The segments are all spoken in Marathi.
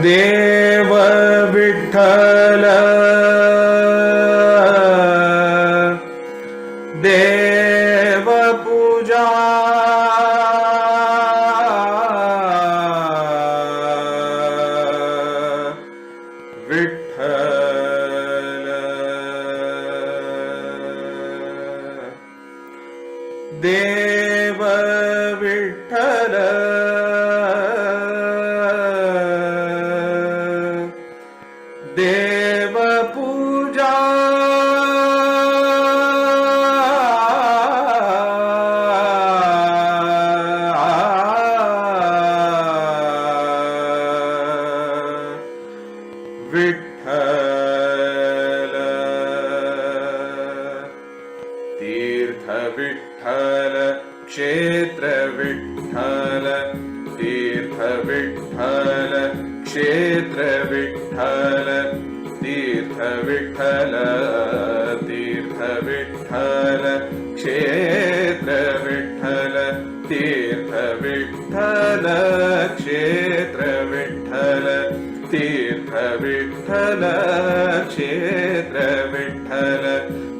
देव विठ्ठल देव पूजा विठ्ठल देव विठ्ठल देव पूजा विठ्ठल तीर्थ विठ्ठल क्षेत्र विठ्ठल तीर्थ विठ्ठल क्षेत्र विठ्ठल तीर्थ विठ्ठल तीर्थ विठ्ठल क्षेत्र विठ्ठल तीर्थ विठ्ठल क्षेत्र विठ्ठल तीर्थ विठ्ठल क्षेत्र विठ्ठल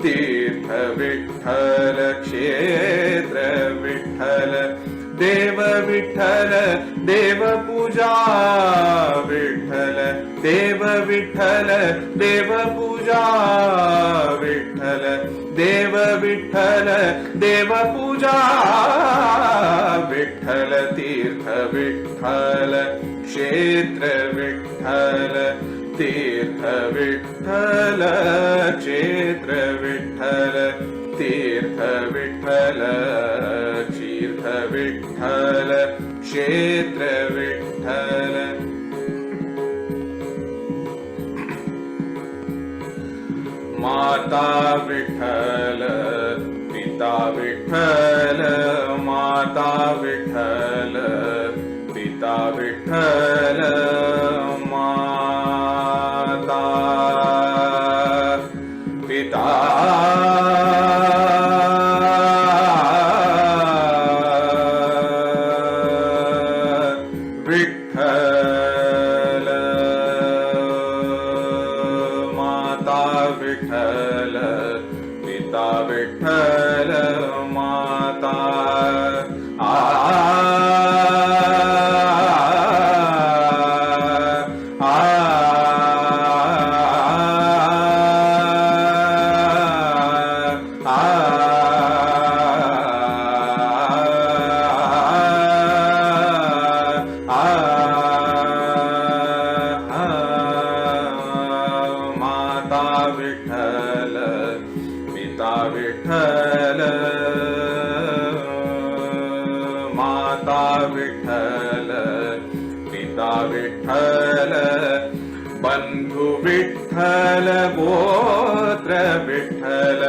तीर्थ विठ्ठल क्षेत्र विठ्ठल देव विठ्ठल देव पूजा विठ्ठल देव विठ्ठल देव पूजा विठ्ठल देव विठ्ठल देव पूजा विठ्ठल तीर्थ विठ्ठल क्षेत्र विठ्ठल तीर्थ विठ्ठल क्षेत्र विठ्ठल तीर्थ विठ्ठल तीर्थ विठ्ठल क्षेत्र विठ्ठल माता विठ्ठल पिता विठ्ठल माता विठ्ठल पिता विठ्ठल माता पिता विठ्ठल माता विठ्ठल पिता विठ्ठल माता विठ्ठल माता विठ्ठल पिता विठ्ठल बंधु विठ्ठल गोत्र विठ्ठल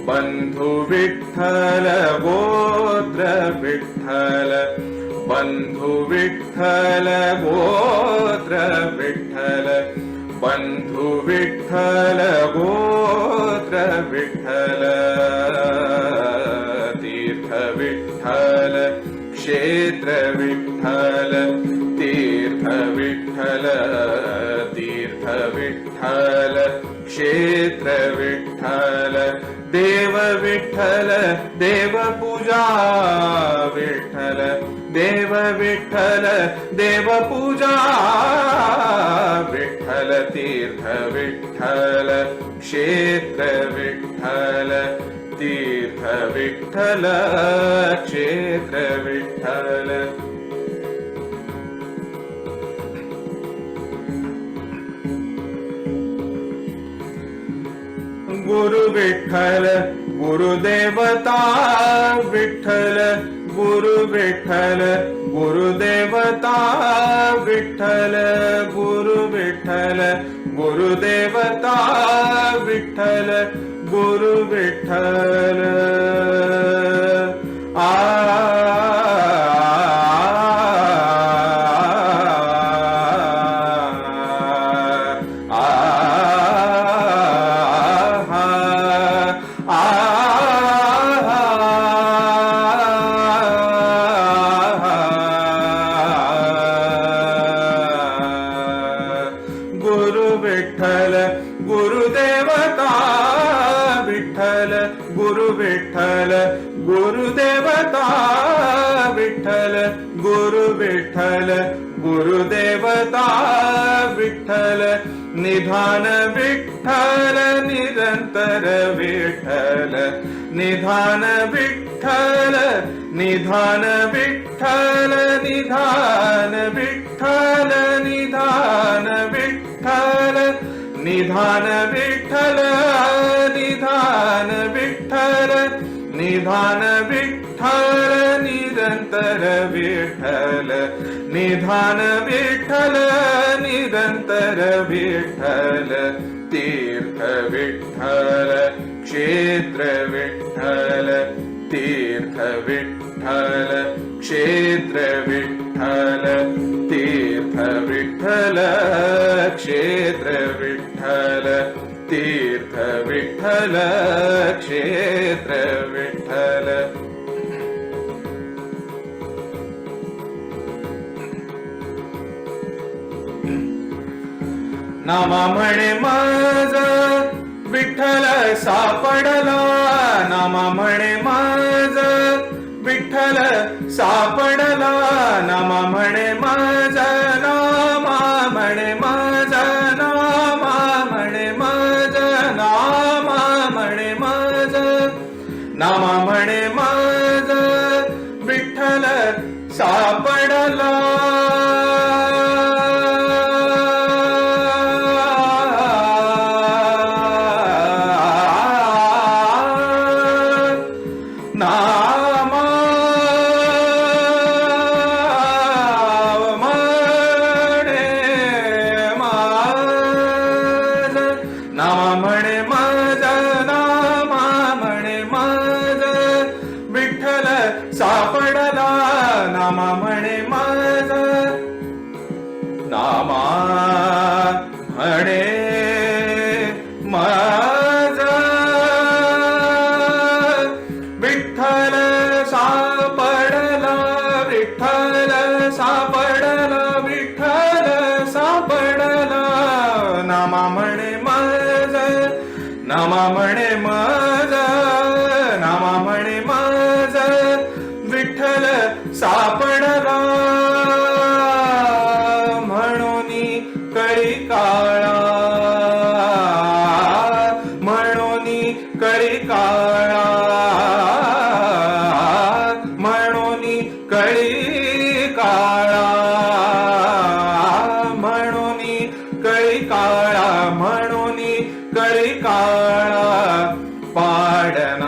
बंधु विठ्ठल गोत्र विठ्ठल बंधु विठ्ठल गोत्र विठ्ठल बंधु विठ्ठल गोत्र विठ्ठल तीर्थ विठ्ठल क्षेत्र विठ्ठल तीर्थ विठ्ठल तीर्थ विठ्ठल क्षेत्र विठ्ठल देव विठ्ठल देव पूजा विठ्ठल देव विठ्ठल देव पूजा विठ्ठल तीर्थ विठ्ठल क्षेत्र विठ्ठल तीर्थ विठ्ठल क्षेत्र विठ्ठल गुरु विठ्ठल गुरुदेवता विठ्ठल गुरु विठ्ठल गुरुदेवता विठ्ठल गुरु विठ्ठल गुरुदेवता विठ्ठल गुरु विठ्ठल विठ्ठल गुरुदेवता विठ्ठल गुरु विठ्ठल गुरुदेवता विठ्ठल गुरु विठ्ठल गुरुदेवता विठ्ठल निधान विठ्ठल निरंतर विठ्ठल निधान विठ्ठल निधान विठ्ठल निधान विठ्ठल निधान विठ्ठल निधान विठ्ठल निधान विठ्ठल निधान विठ्ठल निरंतर विठ्ठल निधान विठ्ठल निरंतर विठ्ठल तीर्थ विठ्ठल क्षेत्र विठ्ठल तीर्थ विठ्ठल क्षेत्र विठ्ठल तीर्थ विठ्ठल क्षेत्र विठ्ठल तीर्थ विठ्ठल क्षेत्र विठ्ठल नामा म्हणे माझा विठ्ठल सापडला नामा म्हणे माझा विठ्ठल सापडला नामा म्हणे माझा नामा म्हणे माझा नामा म्हणे माझा नामा म्हणे माझा नामा म्हणे माझा विठ्ठल सापडला नामा म्हणे माझा नामा म्हणे माझा विठ्ठल सापडला नामा म्हणे माझा नामा म्हणे माझा विठ्ठल सापडला विठ्ठल सापडला विठ्ठल सापडला नामा म्हणे नामा म्हणे माझा नामा म्हणे माझा विठ्ठल सापडला म्हणून कळी काळा म्हणून कळी काळा म्हणून कळी काळा म्हणून कळी काळा म्हणून कळी काळा पाडना